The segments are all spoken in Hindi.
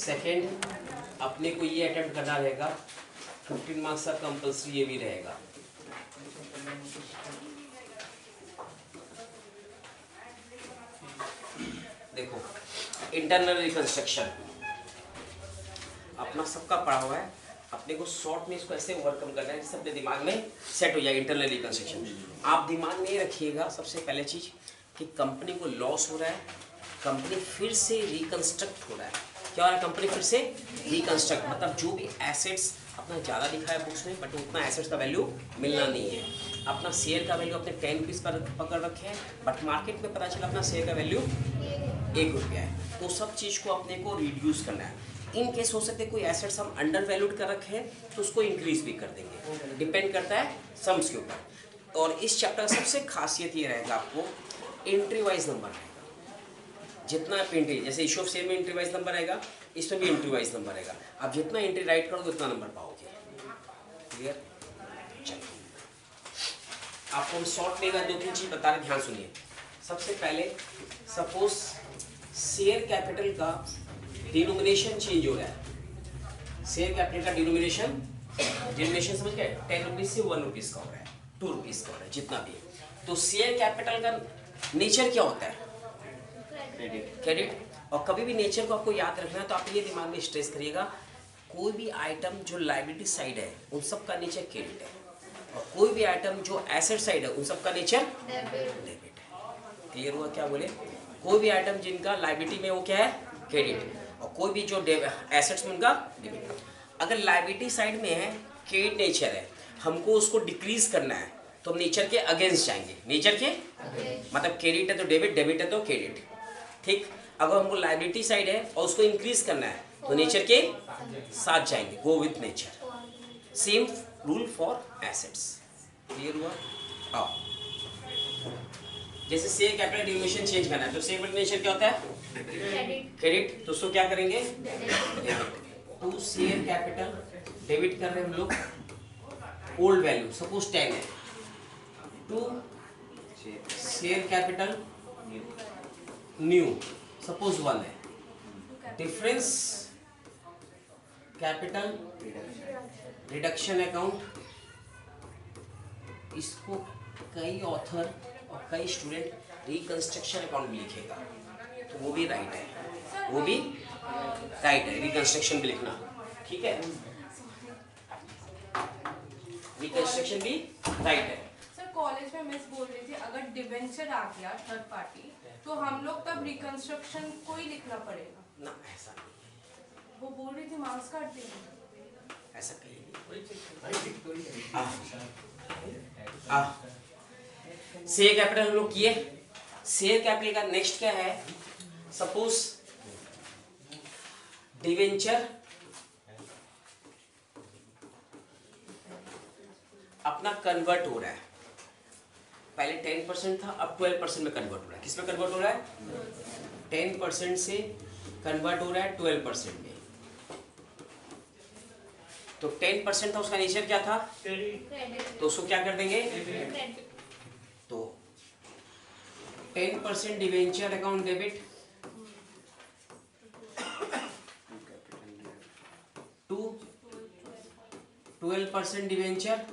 सेकेंड, अपने को ये अटेम्प्ट करना रहेगा, 15 मार्क्स का कंपल्सरी ये भी रहेगा। देखो इंटरनल रिकंस्ट्रक्शन अपना सबका पढ़ा हुआ है, अपने को शॉर्ट में इसको ऐसे ओवरकम करना है जिससे अपने दिमाग में सेट हो जाए इंटरनल रिकंस्ट्रक्शन। आप दिमाग में ये रखिएगा सबसे पहले चीज़ कि कंपनी को लॉस हो रहा है, कंपनी फिर से रिकंस्ट्रक्ट हो रहा है। क्या हो रहा है? कंपनी फिर से रिकंस्ट्रक्ट, मतलब जो भी एसेट्स अपना ज़्यादा लिखा है बुक्स में बट उतना एसेट्स का वैल्यू मिलना नहीं है। अपना शेयर का वैल्यू अपने 10 रुपीज़ पर पकड़ रखे हैं बट मार्केट में पता चला अपना शेयर का वैल्यू 1 रुपया है। तो सब चीज़ को अपने को रिड्यूस करना है। इन केस हो सकते कोई एसेट्स हम अंडर वैल्यूड कर रखे हैं तो उसको इंक्रीज भी कर देंगे, डिपेंड करता है सम्स के ऊपर। और इस चैप्टर का सबसे खासियत ये रहेगा, आपको एंट्री वाइज नंबर रहेगा। जितना आप एंट्री, जैसे इशू ऑफ शेयर में एंट्री वाइज नंबर रहेगा, इसमें भी एंट्री वाइज नंबर रहेगा। आप जितना एंट्री राइट करोगे उतना नंबर पाओगे। क्लियर? चलिए आपको हम शॉर्ट में 2-3 चीज बता रहे, ध्यान सुनिए। सबसे पहले सपोज शेयर कैपिटल का डिनोमिनेशन चेंज हो रहा है। शेयर कैपिटल का डिनोमिनेशन समझ गए? 10 रुपीज से 1 रुपीज का हो रहा है, 2 रुपीज का हो रहा है, जितना भी है। तो शेयर कैपिटल का नेचर क्या होता है? क्रेडिट। और कभी भी नेचर को आपको याद रखना है तो आप ये दिमाग में स्ट्रेस करिएगा, कोई भी आइटम जो लायबिलिटी साइड है उन सब का नेचर क्रेडिट है, और कोई भी आइटम जो एसेट साइड है उन सब का नेचर डेबिट है। क्लियर हुआ? क्या बोले? कोई भी आइटम जिनका लायबिलिटी में वो क्या है? क्रेडिट, और कोई भी जो एसेट्स में उनका डेबिट। अगर लायबिलिटी साइड में है, क्रेडिट नेचर है, हमको उसको डिक्रीज करना है तो हम नेचर के अगेंस्ट जाएंगे। नेचर के मतलब क्रेडिट है तो डेबिट, डेबिट है तो क्रेडिट। ठीक, अगर हमको लायबिलिटी साइड है और उसको इंक्रीज करना है तो नेचर के साथ जाएंगे, go with nature. Same rule for assets. Clear हुआ? आओ, जैसे शेयर कैपिटल डिनोमिनेशन चेंज करना है तो शेयर कैपिटल नेचर क्या होता है? क्रेडिट। तो उसको क्या करेंगे? डेबिट। तो शेयर कैपिटल डेबिट कर रहे हैं हम लोग, ओल्ड वैल्यू सपोज 10 है, to share capital new suppose 1 है। डिफरेंस कैपिटल रिडक्शन अकाउंट, इसको कई ऑथर और कई स्टूडेंट रिकंस्ट्रक्शन अकाउंट भी लिखेगा, तो वो भी राइट है, वो भी राइट है, रिकंस्ट्रक्शन भी लिखना। ठीक है, रिकंस्ट्रक्शन भी राइट है। सर कॉलेज में मिस बोल रही थी अगर डिवेंचर आ गया थर्ड पार्टी तो हम लोग तब रिकंस्ट्रक्शन को ही लिखना पड़ेगा ना, ऐसा नहीं। वो बोल रही थी मार्क्स काट देंगे, ऐसा कहीं नहीं। शेयर कैपिटल हम लोग किए। शेयर कैपिटल का नेक्स्ट क्या है? सपोज डिवेंचर अपना कन्वर्ट हो रहा है, पहले 10% था, अब 12% में कन्वर्ट हो रहा है। किस में कन्वर्ट हो रहा है? 10% से कन्वर्ट हो रहा है 12% में। तो 10% था, उसका नेचर क्या था? तो उसको क्या कर देंगे? तो 10% debenture account debit to 12% debenture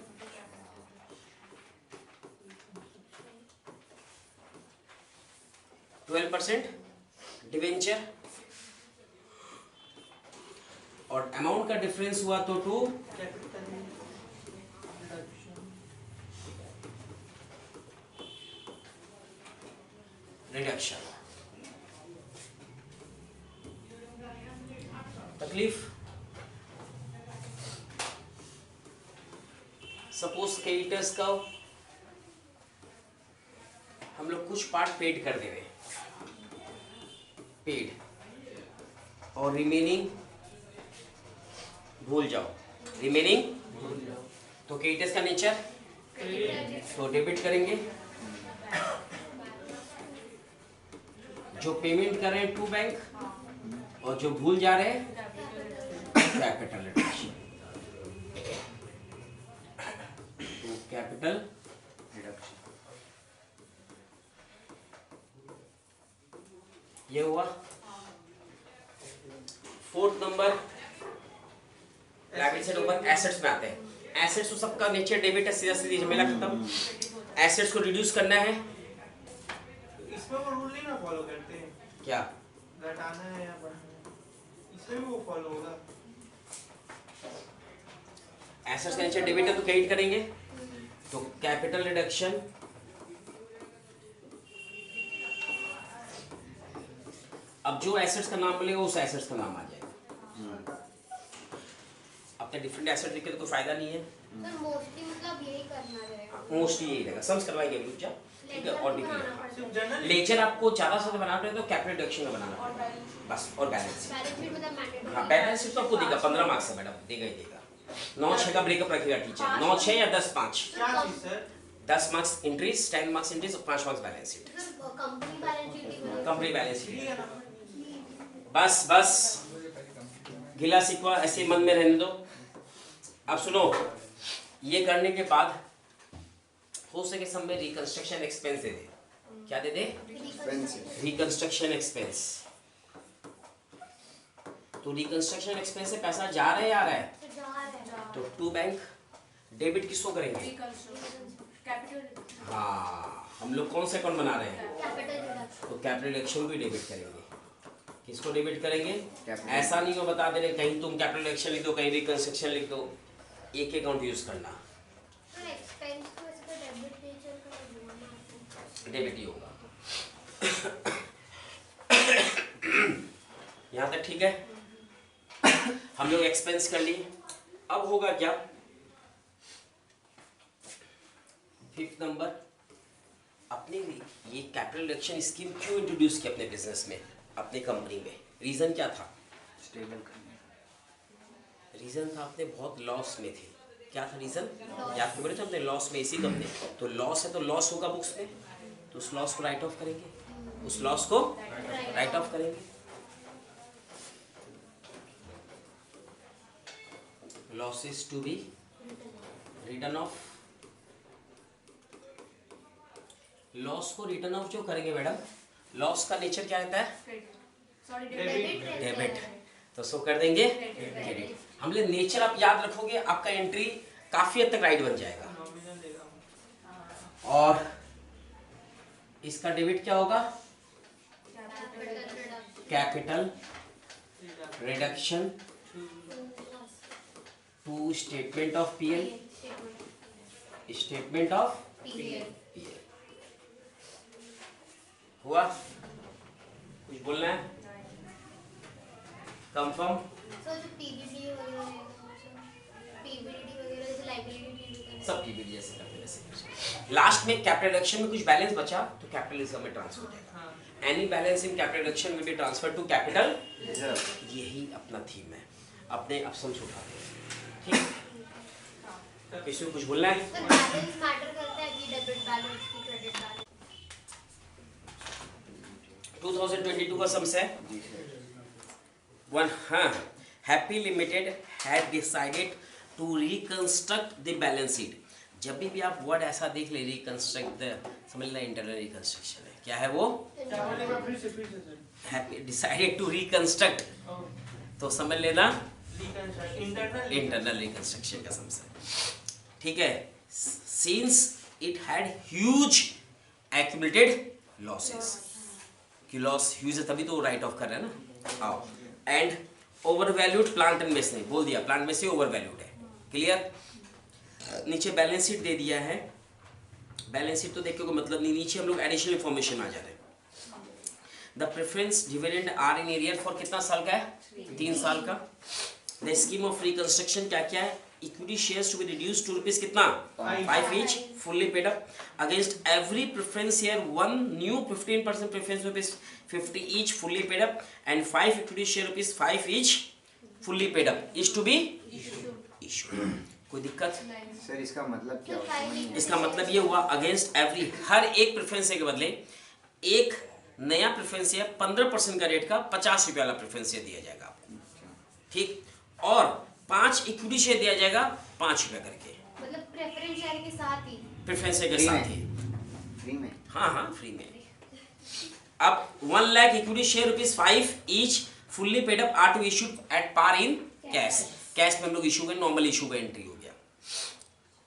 debenture, और अमाउंट का डिफरेंस हुआ तो टू रिडक्शन। तकलीफ सपोज क्रेडिटर्स का हम लोग कुछ पार्ट पेड कर दे रहे हैं, पेड, और रिमेनिंग भूल जाओ, रिमेनिंग तो क्रेडिटर्स का नेचर तो डेबिट करेंगे। जो पेमेंट कर रहे हैं टू बैंक और जो भूल जा रहे हैं कैपिटल रिडक्शन, तो कैपिटल रिडक्शन। ये हुआ 4th नंबर रैपिड सेट ऊपर एसेट्स में आते हैं। एसेट्स तो सबका नेचर डेबिट है, सीधा सीधी झमेला खत्म। एसेट्स को रिड्यूस करना है, इसमें वो रूल नहीं ना फॉलो करते हैं, क्या घटाना है या बढ़ाना है, इसमें भी वो फॉलो होगा। एसेट्स का नेचर डेबिट है तो क्या करेंगे, तो कैपिटल रिडक्शन, अब जो एसेट्स का नाम बोलेगा उस एसेट्स का नाम आ जाएगा। अपने डिफरेंट एसेट लिखे तो कोई फायदा नहीं है, सर मोस्टली मतलब यही करना रहेगा। मोस्टली यही रहेगा। सम्स करवाएंगे अभी रुक जा, ठीक है। और भी सिर्फ जनरल लेजर आपको ज्यादा से बनाना है तो कैपिटल रिडक्शन में बनाना और है बैलेंस बस, और बैलेंस। बैलेंस शीट मतलब मैंडेटरी। हाँ बैलेंस शीट तो आपको देगा 15 मार्क्स है मैडम, देगा ही देगा। 9-6 का ब्रेकअप रखेगा टीचर, 9-6 या 10-5। क्या चीज sir? 10 marks entries, 10 marks entries और 5 marks balance sheet. Sir company balance sheet की वजह कंपनी बैलेंस ठीक शीट। है ना? बस बस गिला सिकवा ऐसे मन में रहने दो। अब सुनो, ये करने के बाद हो सके सब में रिकंस्ट्रक्शन एक्सपेंस दे दे। क्या दे दे? Reconstruction expense. तो रिकंस्ट्रक्शन एक्सपेंस से पैसा जा रहा है या आ रहा है? से जा रहा है। तो टू बैंक डेबिट किसको करेंगे? कैपिटल हाँ, हम लोग कौन सा अकाउंट बना रहे हैं? Capital reduction. तो कैपिटल रिडक्शन भी डेबिट करेंगे। किसको डेबिट करेंगे? ऐसा नहीं हो बता दे रहे कहीं तुम कैपिटल रिडक्शन लिख दो, कहीं रिकंस्ट्रक्शन लिख दो, एक अकाउंट यूज करना। सर एक्सपेंस को इसका डेबिट नेचर का बोलना है। डेबिट ही होगा। यहाँ तक ठीक है? हम लोग एक्सपेंस कर लिए। अब होगा क्या? 5th नंबर, अपने ये कैपिटल रिडक्शन स्कीम क्यों इंट्रोड्यूस की अपने बिजनेस में, अपने कंपनी में? रीजन क्या था? स्टेबल करने। रीजन था अपने बहुत लॉस में थे। क्या था रीजन? या आपको बोले थे अपने लॉस में, इसी कंपनी तो लॉस है, तो लॉस होगा बुक्स में, तो उस लॉस को राइट ऑफ करेंगे, उस लॉस को राइट ऑफ करेंगे। Losses to be written off. Loss को रिटर्न ऑफ जो करेंगे मैडम, लॉस का नेचर क्या रहता है? Sorry debit. डेबिट, तो सो कर देंगे क्रेडिट। हम लोग नेचर आप याद रखोगे, आपका एंट्री काफी हद तक राइट बन जाएगा। नॉमिनल देगा। और इसका डेबिट क्या होगा? Capital reduction to statement of PL, statement of PL. हुआ? कुछ बोलना है? कंफर्म? सर जो पीबीडी वगैरह है, पीबीडी वगैरह जैसे लायबिलिटी सब पीबीडी जैसे करते वैसे। लास्ट में कैपिटल रिडक्शन में कुछ बैलेंस बचा तो कैपिटल रिजर्व में ट्रांसफर हो जाएगा। हाँ। Any balance in capital reduction will be transfer to capital reserve. यही अपना थीम है। अपने अपसम्स उठाते हैं, ठीक? किसी को कुछ बोलना है? सर बैलेंस मैटर करता है कि डेबिट बैलेंस की क्रेडिट बैलेंस। 2022 का सम्स है जी सर। वन। हाँ, Happy Limited had decided to reconstruct the balance sheet. जब भी आप वर्ड ऐसा देख ले, रिकंस्ट्रक्ट, समझ लेना इंटरनल रिकंस्ट्रक्शन है। क्या है वो? क्या बोलेगा? फिर से sir. Happy decided to reconstruct, oh, तो समझ लेना इंटरनल इंटरनल रिकंस्ट्रक्शन का सम्स है, ठीक है। Since it had huge accumulated losses, कि लॉस ह्यूज है तभी तो राइट ऑफ कर रहे हैं ना। आओ, and over valued plant and mess, नहीं बोल दिया, प्लांट में से ओवर वैल्यूड है। क्लियर? नीचे बैलेंस शीट दे दिया है। बैलेंस शीट तो देखने को मतलब नहीं, नीचे हम लोग एडिशनल इंफॉर्मेशन आ जा रहे हैं। The preference dividend are in arrear for कितना साल का है? 3 साल का। द स्कीम ऑफ रिकंस्ट्रक्शन क्या क्या है? Equity shares to be reduced to rupees कितना? 5 each, fully paid up. Against every preference share, one new 15% preference rupees 50 each, fully paid up, and 5 equity share rupees 5 each, fully paid up, is to be issued. कोई दिक्कत? सर इसका मतलब क्या होता है? इसका मतलब ये हुआ अगेंस्ट एवरी, हर एक प्रेफरेंस के बदले एक नया प्रेफरेंस शेयर 15% का रेट का 50 रुपये वाला प्रेफरेंस शेयर दिया जाएगा आपको, ठीक? और 5 इक्विटी शेयर दिया जाएगा 5 रुपये करके, मतलब प्रेफरेंस शेयर के साथ ही। प्रेफरेंस शेयर के फ्री साथ में? ही। फ्री में? हाँ हाँ, फ्री में। अब 1 lakh equity share rupees 5 each, fully paid up are to issue at par in cash. Cash में हम लोग इशू करें, नॉर्मल इशू का एंट्री हो गया।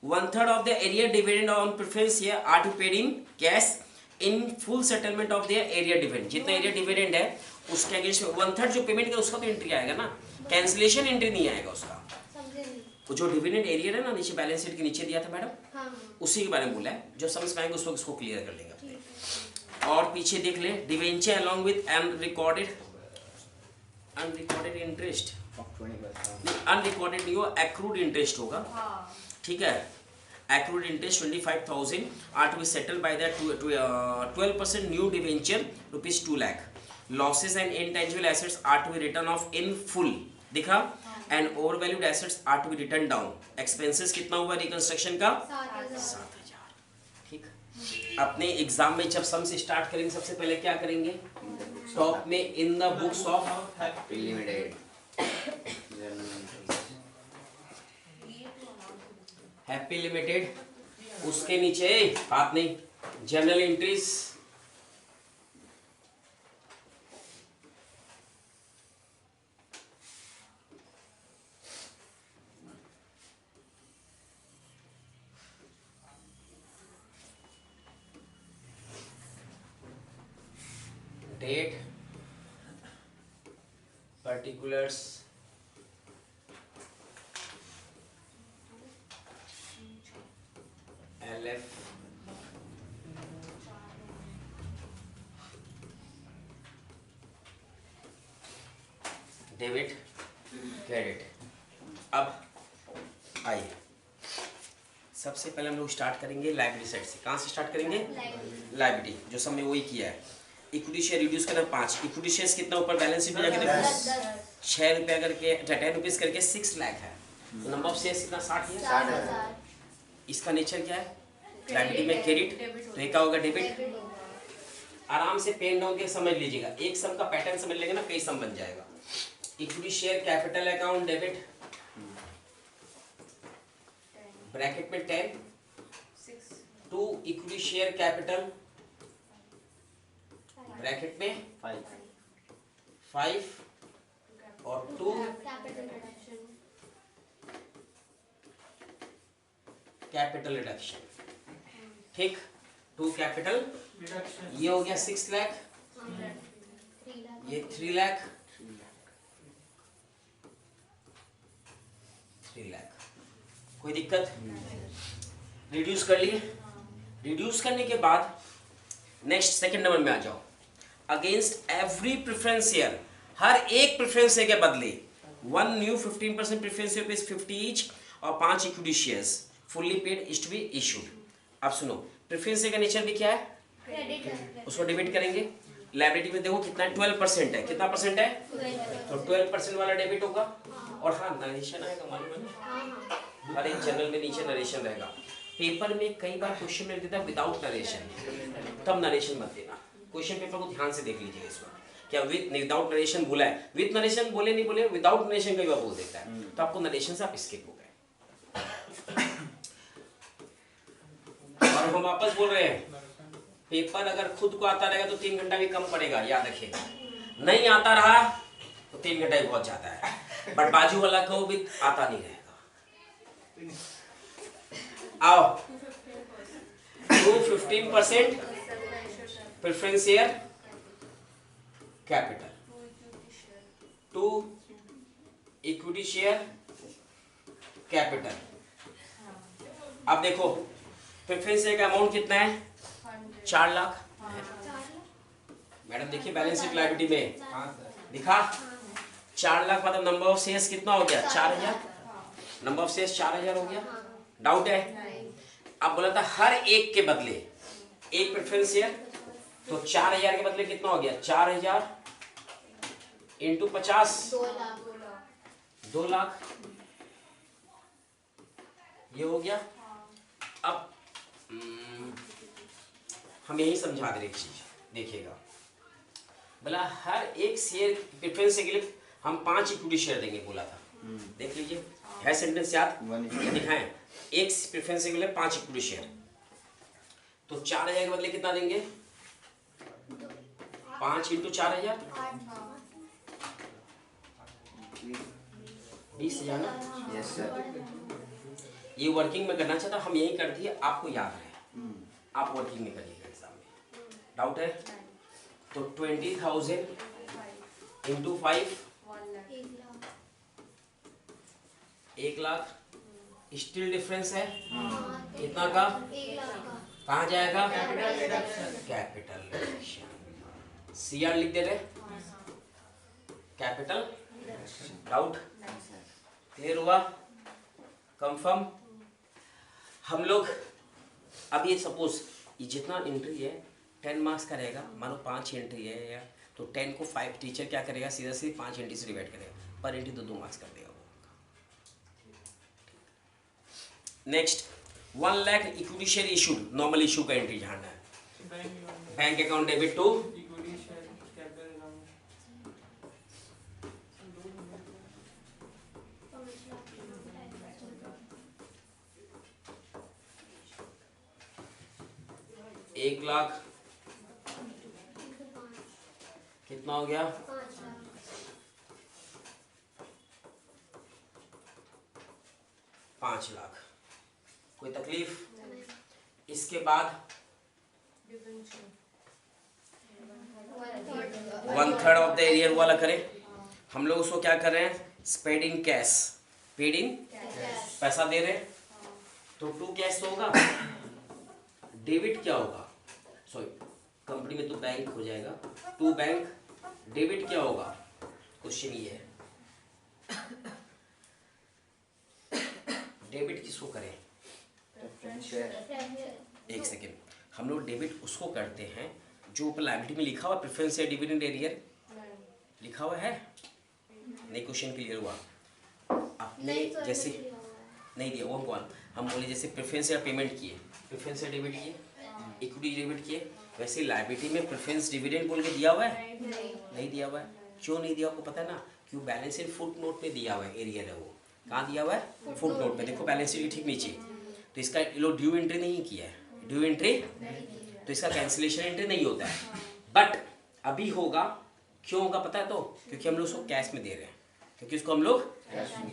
1/3 of the arrear dividend on preference share are to paid in cash in full settlement of the arrear dividend. जितना एरिया डिविडेंड है उसके अगेंस्ट 1/3 जो पेमेंट का उसका तो एंट्री आएगा ना, कैंसिलेशन एंट्री नहीं आएगा उसका। समझे नहीं। वो जो डिविडेंड एरिया है ना नीचे बैलेंस शीट के नीचे दिया था मैडम, हाँ हाँ उसी के बारे में बोला है। जो समझ पाएंगे उस वक्त उसको क्लियर कर लेंगे अपने। ठीक है। और पीछे देख ले, debenture along with unrecorded interest, 20%. Unrecorded नहीं हो, एक्रूड इंटरेस्ट होगा, हाँ ठीक है। Accrued interest 25,000 are to be settle by the 12% new debenture ₹2 lakh. Losses and intangible assets are to be written off in full, दिखा, and overvalued assets are to be written down. Expenses कितना हुआ रिकंस्ट्रक्शन का? 7,000। 7,000, ठीक। अपने एग्जाम में जब सम से स्टार्ट करेंगे सबसे पहले क्या करेंगे? टॉप में in the books of Limited. Journal entries. Happy Limited, उसके नीचे हाथ नहीं, journal entries, date, particulars, LF, debit, credit. अब आइए सबसे पहले हम लोग स्टार्ट करेंगे लाइबिलिटी साइड से। कहाँ से स्टार्ट करेंगे? लाइबिलिटी, जो सब में वही किया है। इक्विटी शेयर रिड्यूस करना 5, इक्विटी शेयर्स कितना ऊपर बैलेंस शीट में जाके देखो 6 रुपया करके, 10 रुपीज करके 6 लाख है। तो नंबर ऑफ शेयर्स कितना? 60 है। 4,000। इसका नेचर क्या है? लाइबिलिटी में क्रेडिट, तो ये क्या होगा? डेबिट। डेबिट होगा। आराम से पेन डाउन के समझ लीजिएगा, एक सम का पैटर्न समझ लेंगे ना, कई सम बन जाएगा। Equity share capital account debit, bracket में 10 to equity share capital bracket में 5 और 2 कैपिटल रिडक्शन। कैपिटल रिडक्शन, ठीक। 2 कैपिटल, ये हो गया 6 लाख, 3 लाख। ये 3 लाख, 3 लाख। कोई दिक्कत? रिड्यूस कर लिए। रिड्यूस करने के बाद नेक्स्ट सेकंड नंबर में आ जाओ। अगेंस्ट एवरी प्रेफरेंस शेयर, हर एक प्रेफरेंस शेयर के बदले 1 new 15% preference share is 50 each और 5 equity shares fully paid is to be issued. अब सुनो, प्रेफरेंस शेयर का नेचर भी क्या है? क्रेडिट है। उसको डेबिट करेंगे। लायबिलिटी में देखो कितना है? 12% है। कितना परसेंट है? 12%। तो 12% वाला डेबिट होगा। और हाँ, नरेशन आएगा, मालूम है ना? हाँ हाँ। हर एक जनरल में नीचे नरेशन रहेगा। पेपर में कई बार क्वेश्चन में देता है विदाउट नरेशन, तब नरेशन मत देना। क्वेश्चन पेपर को ध्यान से देख लीजिएगा इस बार, क्या विदाउट नरेशन बोला है, विद नरेशन बोले नहीं बोले, विदाउट नरेशन कई बार बोल देता है, तो आपको नरेशन से आप स्किप हो गए। और हम वापस बोल रहे हैं, पेपर अगर खुद को आता रहेगा तो 3 घंटा भी कम पड़ेगा, याद रखिएगा। नहीं आता रहा तो 3 घंटा ही बहुत जाता है, बट बाजू वाला को भी आता नहीं रहेगा। आओ, 15% preference share capital, 2 equity share capital. अब देखो प्रेफरेंस शेयर का अमाउंट कितना है? 4 लाख। मैडम देखिए बैलेंस शीट लायबिलिटी में दिखा 4 लाख, मतलब नंबर ऑफ शेयर्स कितना हो गया? 4000। नंबर ऑफ शेयर्स 4000 हो गया। डाउट है? अब बोला था हर एक के बदले एक प्रेफरेंस शेयर, तो 4000 के बदले कितना हो गया? 4000 इंटू 50, 2 लाख। ये हो गया। अब हम यही समझा दे रहे एक चीज, देखिएगा। बोला हर एक शेयर प्रेफरेंस के लिए हम 5 इक्विटी शेयर देंगे, बोला था। देख लीजिए, है सेंटेंस याद? दिखाएं, एक प्रेफरेंस के लिए 5 इक्विटी शेयर, तो 4000 के बदले कितना देंगे? 5 इंटू 4000, 20,000 ना? Yes sir. ये वर्किंग में करना चाहता, हम यही कर दिए, आपको याद है, आप वर्किंग में करिएगा एग्जाम में। डाउट है तो 20,000 इंटू 5 1 लाख। स्टिल डिफरेंस है कितना का? 1 लाख का। कहाँ जाएगा? Capital reduction. Capital reduction. CR लिख दे रहे, कैपिटल डाउट क्लियर हुआ? कंफर्म? हम लोग अब ये सपोज ये जितना एंट्री है 10 मार्क्स का रहेगा, मानो 5 एंट्री है या तो 10 को 5 टीचर क्या करेगा, सीधा सीधे 5 एंट्री से डिवाइड करेगा, पर एंट्री 2 मार्क्स कर देगा वो। Next 1 lakh equity share issued, normal issue का एंट्री जानना है। Bank account debit to equity share capital account. 1 lakh कितना हो गया? 5 लाख। 5 लाख। कोई तकलीफ? इसके बाद 1/3 ऑफ द एरियर वाला करें। हम लोग उसको क्या कर रहे हैं? Paid in cash, paid in पैसा दे रहे हैं तो 2 कैश तो होगा, डेबिट क्या होगा? सॉरी कंपनी में तो बैंक हो जाएगा, 2 बैंक, डेबिट क्या होगा? क्वेश्चन ये है, डेबिट किसको करें? एक सेकेंड, हम लोग डेबिट उसको करते हैं जो ऊपर लायबिलिटी में लिखा हुआ प्रेफरेंस या डिविडेंड एरियर लिखा हुआ है। नहीं क्वेश्चन क्लियर हुआ? आपने जैसे नहीं दिया वो कौन, हम बोले जैसे प्रेफरेंस या पेमेंट किए, प्रेफरेंस या डेबिट किए, इक्विटी डेबिट किए, वैसे लायबिलिटी में प्रेफरेंस डिविडेंड बोल के दिया हुआ है? नहीं दिया हुआ है। क्यों नहीं दिया आपको पता है ना? क्यों बैलेंस शीट फुट नोट में दिया हुआ है, एरियर है वो। कहाँ दिया हुआ है? फुट नोट में। देखो बैलेंस शीट ठीक नीचे, तो इसका लोग ड्यू एंट्री नहीं किया है, ड्यू एंट्री तो इसका कैंसिलेशन एंट्री नहीं होता है, बट अभी होगा। क्यों होगा पता है? तो क्योंकि हम लोग उसको कैश में दे रहे हैं, क्योंकि उसको हम लोग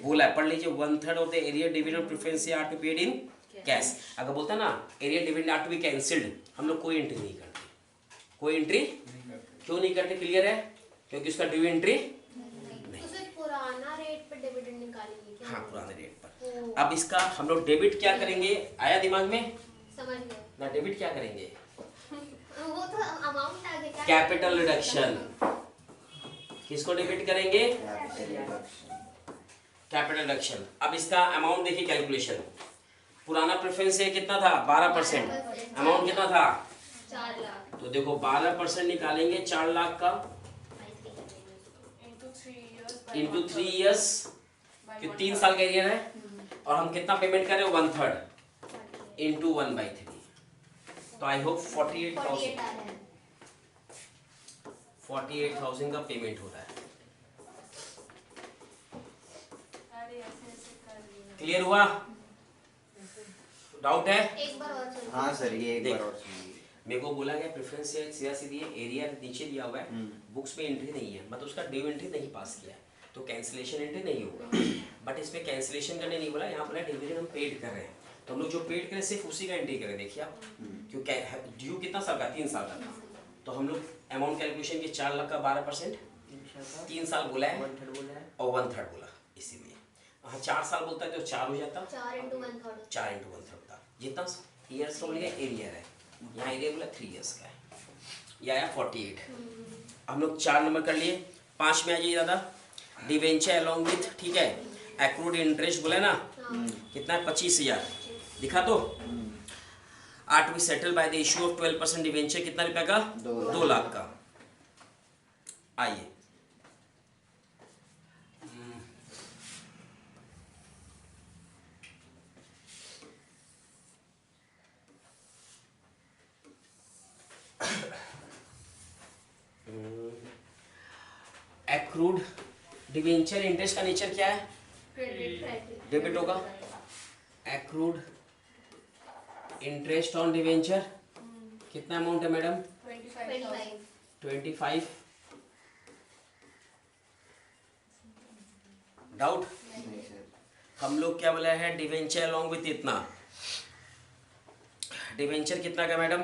बोला है, पढ़ लीजिए 1/3 of the arrear dividend preference are to paid in cash. अगर बोलता ना arrear dividend are to be cancelled, हम लोग कोई एंट्री नहीं करते, कोई एंट्री क्यों नहीं करते? क्लियर है? क्योंकि उसका ड्यू एंट्री तो सिर्फ पुराना रेट पर डिविडेंड निकालेंगे क्या? हाँ पुराने रेट पर। अब इसका हम लोग डेबिट क्या करेंगे? आया दिमाग में समझ गए। ना? डेबिट क्या करेंगे? वो तो अमाउंट आगे क्या? Capital reduction. किसको डेबिट करेंगे? Capital reduction. अब इसका अमाउंट देखिए, कैलकुलेशन पुराना प्रेफरेंस है कितना था? 12%। अमाउंट कितना था? 4 लाख। तो देखो 12% निकालेंगे 4 लाख का इंटू 3 इयर्स, कि 3 साल का एरियर है, और हम कितना पेमेंट कर रहे हो? 1/3 इंटू 1/3। तो आई होप 48,000 आ रहा है। 48,000 का पेमेंट हो रहा है। क्लियर हुआ? डाउट है? एक बार और सुनिए। हाँ सर, ये एक बार देख। और सुनिए। मेरे को बोला गया प्रेफरेंस से सीधा सीधी एरिया नीचे दिया हुआ है, बुक्स में एंट्री नहीं है, मतलब उसका ड्यू एंट्री नहीं पास किया, तो कैंसिलेशन एंट्री नहीं होगा। बट इसमें कैंसिलेशन करने नहीं बोला, यहाँ बोला डिविडेंड हम पेड कर रहे हैं, तो हम लोग जो पेड करें सिर्फ उसी का एंट्री करें। देखिए आप, क्योंकि ड्यू कितना साल का? 3 साल का था, तो हम लोग अमाउंट कैलकुलेशन के 4 लाख का 12%, 3 साल बोला है 1/3 बोला है। और 1/3 बोला, इसीलिए हाँ 4 साल बोलता है तो 4 हो जाता, 4 × 1/3। 4 इंटू 1/3 होता। जितना ईयर्स का बोलेगा एरियर है, यहाँ एरिया बोला 3 इयर्स का है, ये आया 48। हम लोग 4 नंबर कर लिए। 5 में आ जाइए दादा, डिवेंचर अलॉन्ग विथ, ठीक है, एक्रूड इंटरेस्ट बोला है ना, कितना है? 25,000 दिखा दो। Are to be settle by the issue of 12% debenture, कितना रुपए का? 2 लाख का। आइए एक्रूड डिवेंचर इंटरेस्ट का नेचर क्या है? डेबिट होगा। एक्रूड इंटरेस्ट ऑन डिवेंचर कितना अमाउंट है मैडम? 25। 25 डाउट? नहीं सर। हम लोग क्या बोला है, डिवेंचर अलॉन्ग विथ इतना, डिवेंचर कितना का मैडम?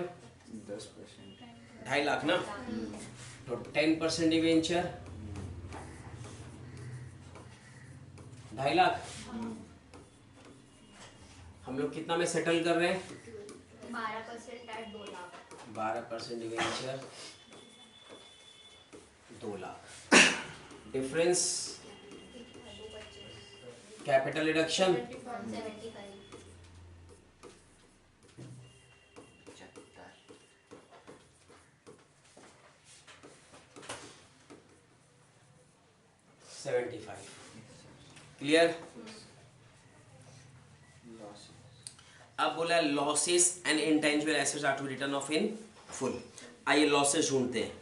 10%। 2.5 लाख ना, तो 10% डिवेंचर 2.5 लाख। हम लोग कितना में सेटल कर रहे हैं? 12% at 2 lakh. 12% debenture 2 lakh. Difference capital reduction 75। 75। Clear? अब बोला losses and intangible assets are to be written off in full. आइए लॉसेस ढूंढते हैं।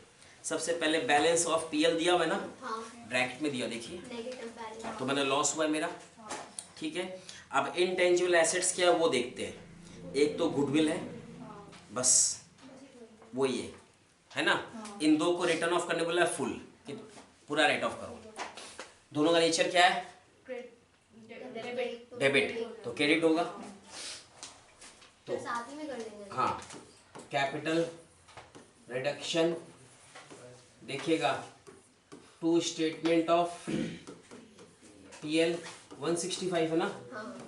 सबसे पहले बैलेंस ऑफ पीएल दिया हुआ है ना, हाँ, ब्रैकेट में दिया, देखिए नेगेटिव बैलेंस। तो मैंने लॉस हुआ है मेरा, ठीक है। अब इनटेंजिबल एसेट्स क्या है वो देखते हैं। एक तो गुडविल है, बस वो ही है ना। इन दो को रिटर्न ऑफ करने बोला है फुल, कि पूरा राइट ऑफ करो। दोनों का नेचर क्या है? डेबिट, तो क्रेडिट होगा। तो साथ ही में कर देंगे। हाँ, कैपिटल रिडक्शन देखिएगा, टू स्टेटमेंट ऑफ पीएल 165 है ना, हाँ,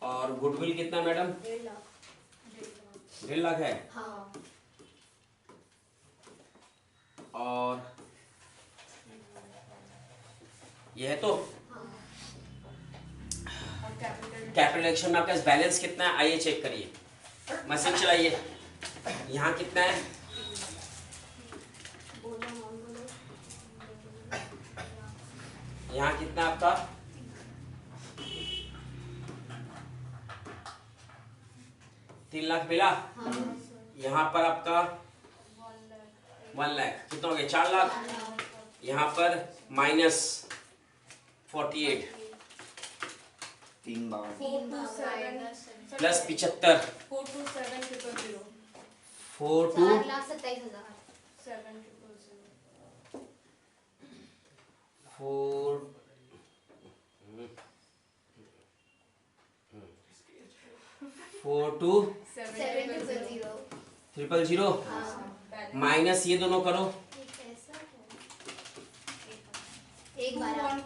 और गुडविल कितना मैडम? 1.5 लाख। 1.5 लाख है। हाँ, और ये है तो कैपिटल रिडक्शन में आपके पास बैलेंस कितना है, आइए चेक करिए, मशीन चलाइए। यहाँ कितना है? बोलो मॉम बोलो। यहाँ कितना है आपका? 3 लाख मिला। यहाँ पर आपका 1 लाख, कितना हो गया? 4 लाख। यहाँ पर माइनस 48 3 बार 427 प्लस 75 427,000 4 टू 4,27,000। 4 4 टू 7,000। 000 माइनस ये दोनों करो, एक 12।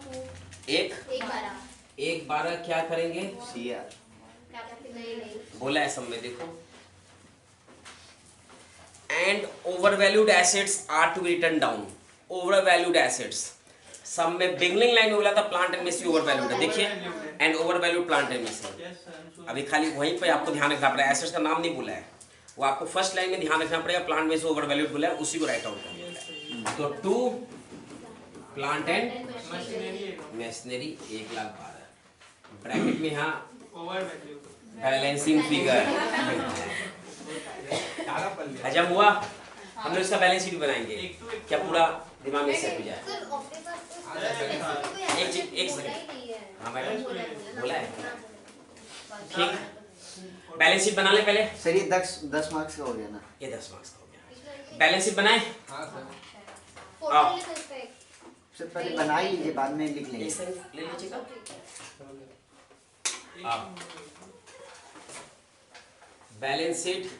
एक एक 12। 1/12 क्या करेंगे? CR। नहीं, बोला है सब में, देखो and over valued assets are to be written down. Over valued assets सब में बिगनिंग लाइन में बोला था plant and machinery over valued है, देखिए and over valued plant and machinery. Yes, sir, I'm sure. अभी खाली वहीं पे आपको ध्यान रखना पड़ेगा, एसेट्स का नाम नहीं बोला है, वो आपको फर्स्ट लाइन में ध्यान रखना पड़ेगा। प्लांट में से ओवर वैल्यूड बोला है, उसी को राइट आउट करना Yes, है। sir. तो 2 प्लांट एंड Machinery है, मशीनरी 1,12,000 ब्रैकेट में। यहाँ overvalue. बैलेंसिंग फिगर हजम हुआ। हम लोग इसका बैलेंस शीट बनाएंगे, क्या पूरा दिमाग में सेट हो जाए। सर आपके पास तो एक सेकंड। नहीं है। हाँ मैडम, बोला है। ठीक। ठीक, बैलेंस शीट बना ले पहले। सर ये 10 मार्क्स का हो गया ना। ये 10 मार्क्स का हो गया। बैलेंस शीट बनाए। फोटो ले सकते हैं। सर पहले बना ही लीजिए, बाद में लिख लेंगे। एक सेकंड ले लीजिएगा। हाँ, बैलेंस शीट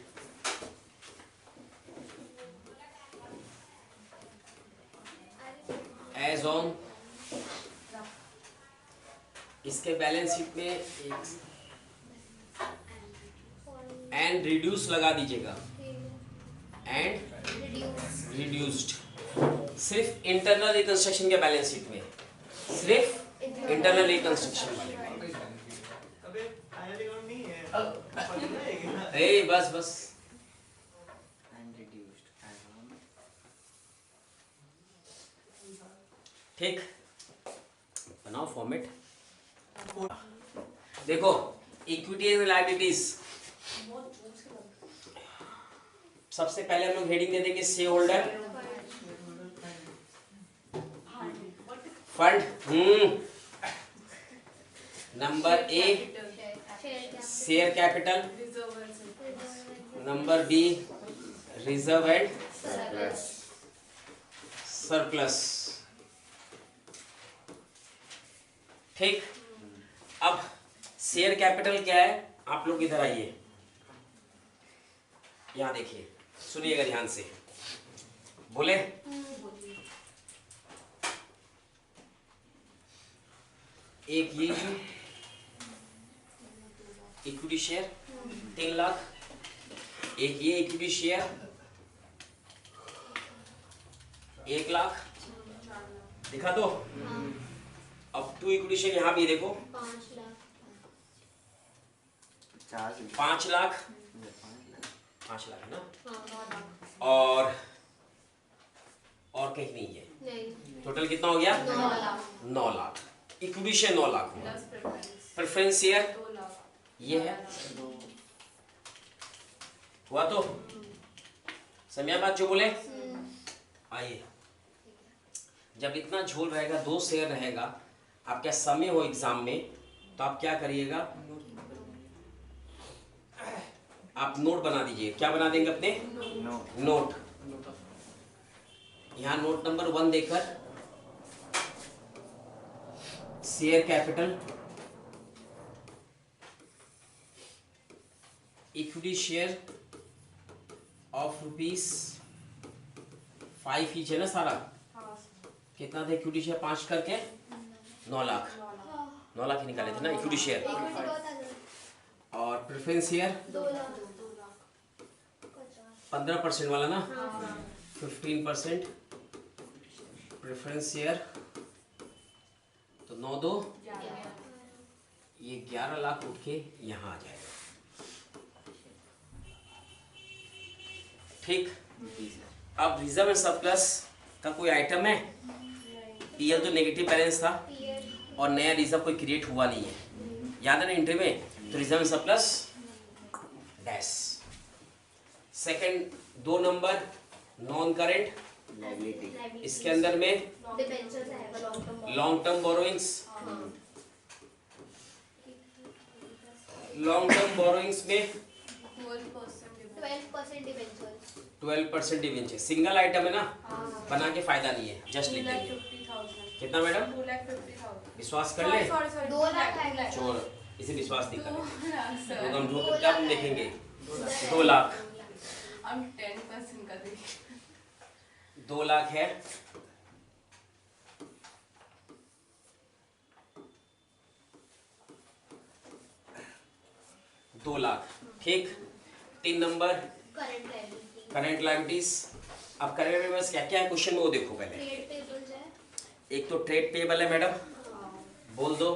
एज ऑन, इसके बैलेंस शीट में एंड रिड्यूस लगा दीजिएगा, एंड रिड्यूस्ड। सिर्फ इंटरनल रिकंस्ट्रक्शन के बैलेंस शीट में, सिर्फ इंटरनल रिकंस्ट्रक्शन वाले में। अबे higher account नहीं है. पढ़ना है क्या? ए बस बस, And reduced as on ठीक, बनाओ फॉर्मेट। देखो इक्विटी एंड लायबिलिटीज, सबसे पहले हम लोग हेडिंग दे देंगे share holder fund. Number A share capital, number B reserve and surplus, ठीक। अब शेयर कैपिटल क्या है, आप लोग इधर आइए, यहां देखिए, सुनिएगा ध्यान से, बोले एक ये इक्विटी शेयर 3 लाख, एक ये इक्विटी शेयर 1 लाख, दिखा दो। अब 2 इक्विटी शेयर यहाँ भी देखो 5 लाख 5 लाख 5 लाख है ना, हाँ और कहीं नहीं है, नहीं टोटल कितना हो गया 9 लाख 9 लाख। इक्विटी शेयर 9 लाख हुआ, प्लस प्रेफरेंस शेयर 2 लाख ये है, हुआ तो समझा बात जो बोले। आइए, जब इतना झोल रहेगा, 2 शेयर रहेगा, आप क्या समय हो एग्जाम में, तो आप क्या करिएगा, आप नोट बना दीजिए। क्या बना देंगे अपने नोट, यहाँ नोट नंबर 1 देकर share capital equity share of ₹5 each है ना सारा, हाँ कितना था इक्विटी शेयर 5 करके 9 लाख 9 लाख ही निकाले थे ना इक्विटी शेयर। इक्विटी का होता है और प्रेफरेंस शेयर 2 लाख 15% वाला ना, हाँ 15% प्रेफरेंस शेयर, तो 9 2 ये 11 लाख उठ के यहाँ आ जाएगा। ठीक। अब रिजर्व एंड सरप्लस का कोई आइटम है, पीएल तो नेगेटिव बैलेंस था पीएल और नया रिजर्व कोई क्रिएट हुआ नहीं है, याद है ना एंट्री में, तो reserve and surplus dash. Second 2 number non current, liability इसके अंदर में डिबेंचर्स है long term borrowings, long term borrowings में 12% डिबेंचर्स 12% डिवेंचर, सिंगल आइटम है ना, बना के फायदा नहीं है, जस्ट लिख देंगे। 2,50,000 कितना मैडम, 2,50,000 विश्वास कर ले, सॉरी 2 लाख आएगा छोड़, इसे विश्वास नहीं करें, 2 लाख तो सर, हम झूठ क्या हम देखेंगे, 2 लाख, हम 10% का देंगे। 2 लाख है, दो लाख, ठीक। 3 number current liability current liabilities. अब करंट लायबिलिटीज क्या क्या है क्वेश्चन में वो देखो पहले। ट्रेड पेबल्स है एक तो ट्रेड पेबल है मैडम, बोल दो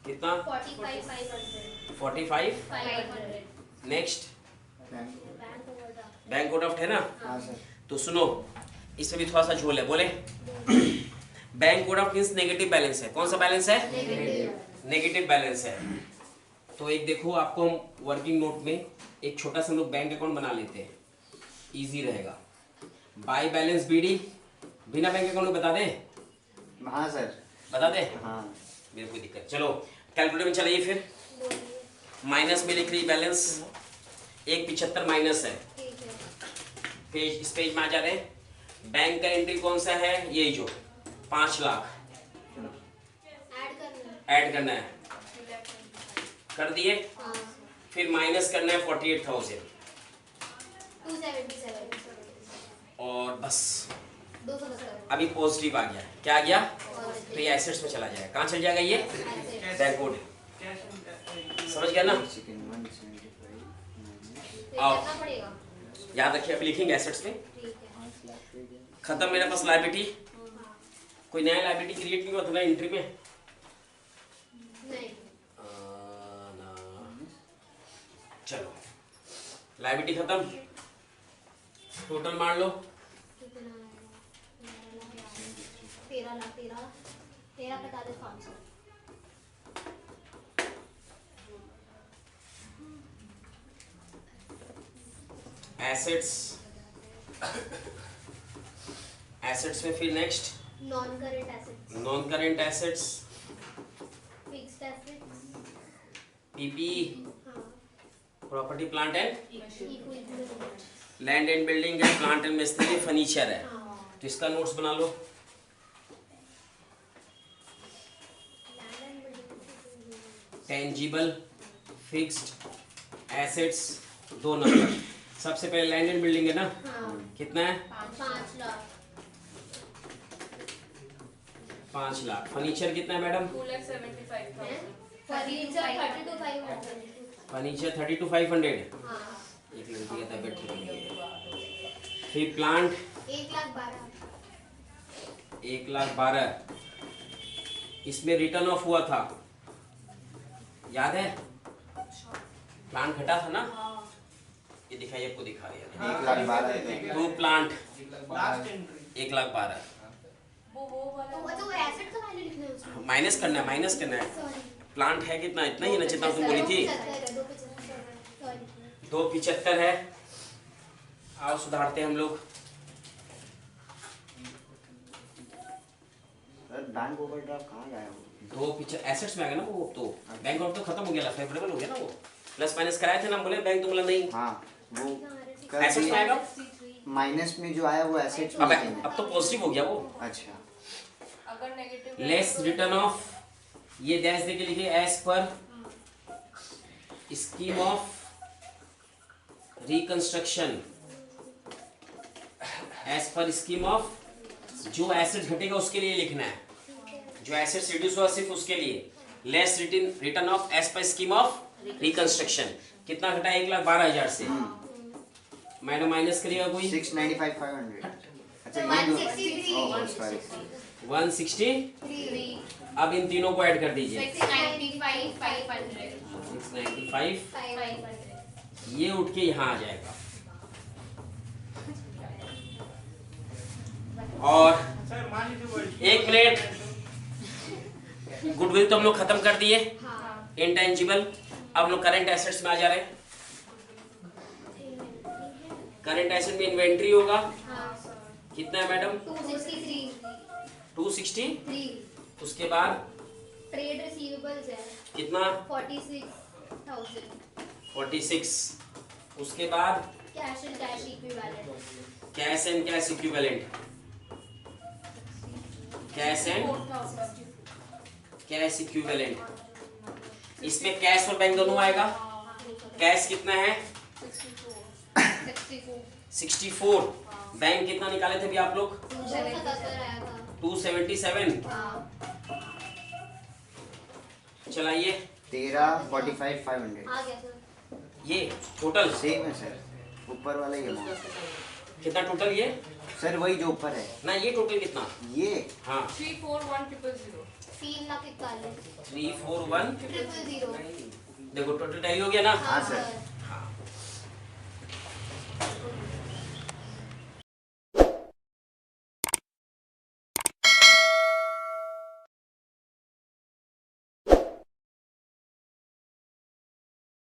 कितना, 45,500 45। 500 next bank overdraft bank overdraft है ना, हाँ सर तो सुनो इसमें भी थोड़ा सा झोल है, बोले bank overdraft means negative balance है, कौन सा बैलेंस है, नेगेटिव नेगेटिव बैलेंस है। तो एक देखो आपको हम वर्किंग नोट में एक छोटा सा हम लोग बैंक अकाउंट बना लेते हैं, इजी रहेगा। बाय बैलेंस बीडी बिना बैंक अकाउंट बता दें, हाँ सर बता दें, हाँ मेरे कोई दिक्कत। चलो कैलकुलेटर में चलाइए, फिर माइनस में लिख रही बैलेंस 175 माइनस है, ठीक है पेज इस पेज में आ जा रहे हैं। बैंक का एंट्री कौन सा है, यही जो 5 लाख ऐड करना है, कर दिए, हाँ फिर माइनस करना है 48,000 277 और बस 270 अभी पॉजिटिव आ गया, क्या आ गया, तो ये एसेट्स में चला जाएगा। कहाँ चल जाएगा ये, बैंक कोड, समझ गया ना। सेकंड 175 आओ। करना पड़ेगा याद रखिए, अभी लिखेंगे एसेट्स में, ठीक है खत्म मेरे पास लायबिलिटी, कोई नया लायबिलिटी क्रिएट नहीं हुआ तुम्हारा एंट्री में, नहीं ना। चलो लायबिलिटी खत्म, टोटल मान लो कितना आएगा 13,45,500 एसेट्स, एसेट्स में फिर next non current assets non current assets, fixed assets PP, हाँ property plant and equipment land and building है, प्लांट एंड मिस्त्री, फर्नीचर है, हाँ तो इसका नोट्स बना लो। Land and tangible fixed assets 2 number. सबसे पहले लैंड एंड बिल्डिंग है ना, हाँ कितना है? 5 लाख 5 लाख। फर्नीचर कितना है madam? 2,75,000। Furniture 30 to 500 furniture 30 to 500। हाँ एक लड़की का तबियत ठीक नहीं है। फिर प्लांट 1,12,000 1,12,000। इसमें रिटर्न ऑफ हुआ था, याद है? प्लांट घटा था ना, ये दिखाइए, आपको दिखा रही है। 1,12,000 टू प्लांट लास्ट एंट्री 1,12,000। वो वाला तो एसेट का वैल्यू लिखना है उसमें। माइनस करना है, माइनस करना है। सॉरी प्लांट है कितना? इतना ही है ना जितना तुम बोली थी। 275 है। आओ सुधारते हैं हम लोग। सर बैंक ओवरड्राफ्ट कहाँ गया वो? 2 एसेट्स में आ गया ना वो, तो बैंक ऑफ तो खत्म हो गया, फेवरेबल हो गया ना वो। प्लस माइनस कराए थे ना, बोले बैंक तो बोला नहीं। हाँ वो एसेट्स में आएगा। माइनस में जो आया वो एसेट्स अब में अब तो पॉजिटिव हो गया वो। अच्छा अगर नेगेटिव लेस रिटर्न ऑफ, ये डैश देके लिखिए, as per scheme of reconstruction, as per scheme of, जो एसेट घटेगा उसके लिए लिखना है, जो एसेट रिड्यूस हुआ सिर्फ उसके लिए। Less written off as per scheme of reconstruction. कितना घटा? 1,12,000 से। मैडम माइनस करिएगा कोई? 695,500। अच्छा ये 163 ओह सॉरी 160। अब इन तीनों को ऐड कर दीजिए। 695,500। 695। 500 ये उठ के यहाँ आ जाएगा। और सर मान लीजिए 1 मिनट, गुडविल तो हम लोग खत्म कर दिए, हाँ इंटेंजिबल। अब हम लोग करंट एसेट्स में आ जा रहे हैं। करंट एसेट में इन्वेंट्री होगा, हाँ कितना है मैडम? 263 260। उसके बाद ट्रेड रिसीवेबल्स है कितना? 46,000 46। उसके बाद cash and cash equivalent cash and cash equivalent, cash and cash equivalent. इसमें कैश और बैंक दोनों आएगा। कैश कितना है? 64। बैंक कितना निकाले थे अभी आप लोग? 277 आया था 277। हाँ चलाइए 13,45,500 आ गया सर। ये टोटल सेम है सर, ऊपर वाला ही अमाउंट कितना टोटल? ये सर वही जो ऊपर है ना, ये टोटल कितना? ये। हाँ 341,000। 3,41,000 341। 000 देखो टोटल टैली हो गया ना। हाँ सर